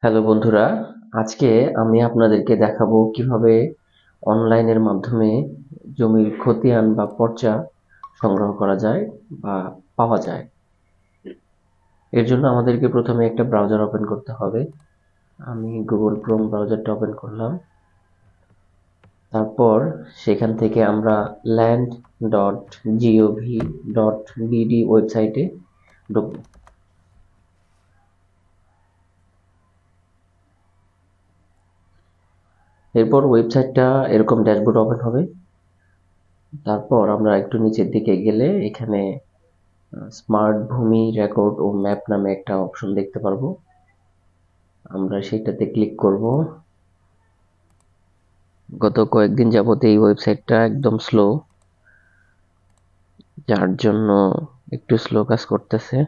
Hello বন্ধুরা, আজকে আমি আপনাদেরকে দেখাবো কিভাবে অনলাইনের মাধ্যমে জমির খতিয়ান বা পর্চা সংগ্রহ করা যায় বা পাওয়া যায়। এর জন্য আমাদেরকে প্রথমে একটা ব্রাউজার ওপেন করতে হবে। আমি গুগল ক্রোম ব্রাউজারটা ওপেন করলাম। তারপর সেখান থেকে আমরা land.gov.bd ওয়েবসাইটে ঢুকবো। এরপর ওয়েবসাইটটা এরকম ড্যাশবোর্ড ওপেন হবে। তারপর আমরা একটু নিচের দিকে গেলে এখানে স্মার্ট ভূমি রেকর্ড ও ম্যাপ নামে একটা অপশন দেখতে পারবো। আমরা সেটাতে ক্লিক করব। গত কয়েকদিন যাবত এই ওয়েবসাইটটা একদম স্লো, যার জন্য একটু স্লো কাজ করতেছে।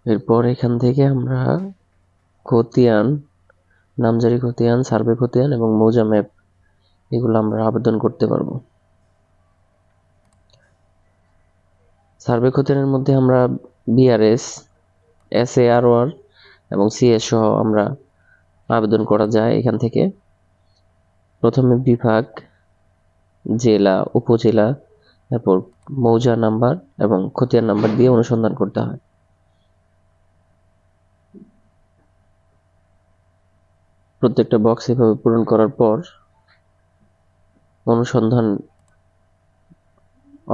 এরপর এখান থেকে আমরা খতিয়ান, নামজারি খতিয়ান, সার্ভে খতিয়ান এবং মৌজা ম্যাপ এগুলো আমরা আবেদন করতে পারবো। সার্ভে খতিয়ানের মধ্যে আমরা বিআরএস, এসএআরওআর এবং সিএস সহ আমরা আবেদন করা যায়। এখান থেকে প্রথমে বিভাগ, জেলা, উপজেলা, তারপর মৌজা নাম্বার এবং খতিয়ান নাম্বার দিয়ে অনুসন্ধান করতে হয়। প্রত্যেকটা বক্স এভাবে পূরণ করার পর অনুসন্ধান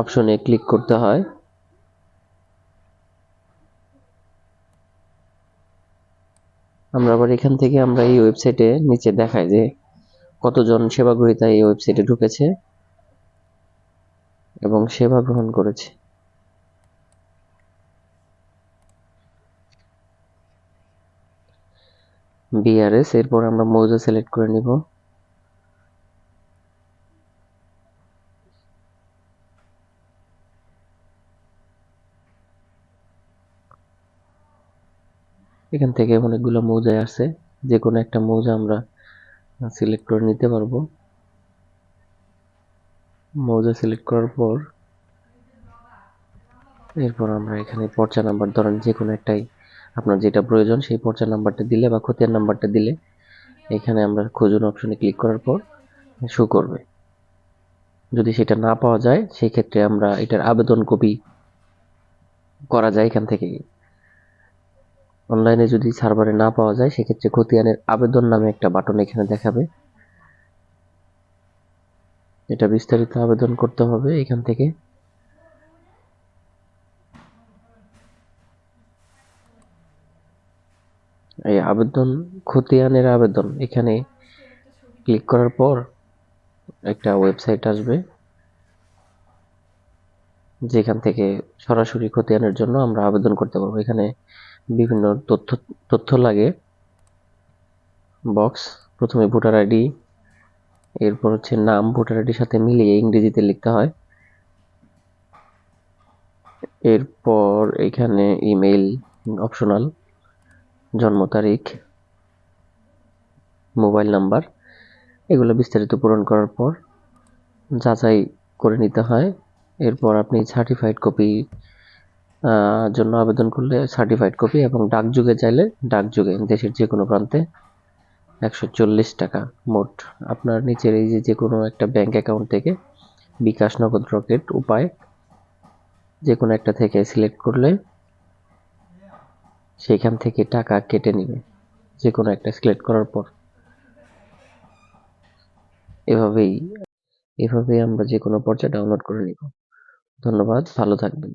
অপশনে ক্লিক করতে হয়। আমরা আবার এখান থেকে আমরা এই ওয়েবসাইটে নিচে দেখায় যে কতজন সেবা গ্রহীতা এই ওয়েবসাইটে ঢুকেছে এবং সেবা গ্রহণ করেছে। বিআরএস, এরপর আমরা মৌজা সিলেক্ট করে নিব। এখান থেকে অনেকগুলো মৌজায় আছে, যে কোনো একটা মৌজা আমরা সিলেক্ট করে নিতে পারবো। মৌজা সিলেক্ট করার পর এরপর আমরা এখানে পর্চা নাম্বার, ধরেন যে কোনো একটাই আপনার যেটা প্রয়োজন সেই পর্চা নাম্বারটা দিলে বা খতিয়ান নাম্বারটা দিলে এখানে আমরা খুঁজুন অপশনে ক্লিক করার পর শো করবে। যদি সেটা না পাওয়া যায় সেই ক্ষেত্রে আমরা এটার আবেদন কপি করা যায় এখান থেকে। অনলাইনে যদি সার্ভারে না পাওয়া যায় সেক্ষেত্রে খতিয়ানের আবেদন নামে একটা বাটন এখানে দেখাবে, এটা বিস্তারিত আবেদন করতে হবে এখান থেকে। এই আবেদন, খতিয়ানের আবেদন, এখানে ক্লিক করার পর একটা ওয়েবসাইট আসবে যেখান থেকে সরাসরি খতিয়ানের জন্য আমরা আবেদন করতে পারবো। এখানে বিভিন্ন তথ্য লাগে। বক্স, প্রথমে ভোটার আইডি, এরপর হচ্ছে নাম ভোটার আইডির সাথে মিলিয়ে ইংরেজিতে লিখতে হয়। এরপর এখানে ইমেইল অপশনাল, জন্ম তারিখ, মোবাইল নাম্বার, এগুলো বিস্তারিত পূরণ করার পর যাচাই করে নিতে হয়। এরপর আপনি সার্টিফাইড কপি জন্য আবেদন করলে সার্টিফাইড কপি এবং ডাকযোগে চাইলে ডাকযোগে দেশের যে কোনো প্রান্তে 140 টাকা মোট। আপনার নিচের এই যে কোনো একটা ব্যাংক অ্যাকাউন্ট থেকে বিকাশ, নগদ, রকেট উপায় যে কোনো একটা থেকে সিলেক্ট করলে সেখান থেকে টাকা কেটে নিবে যে কোনো একটা সিলেক্ট করার পর। এভাবেই আমরা যে কোনো পর্চা ডাউনলোড করে নিব। ধন্যবাদ, ভালো থাকবেন।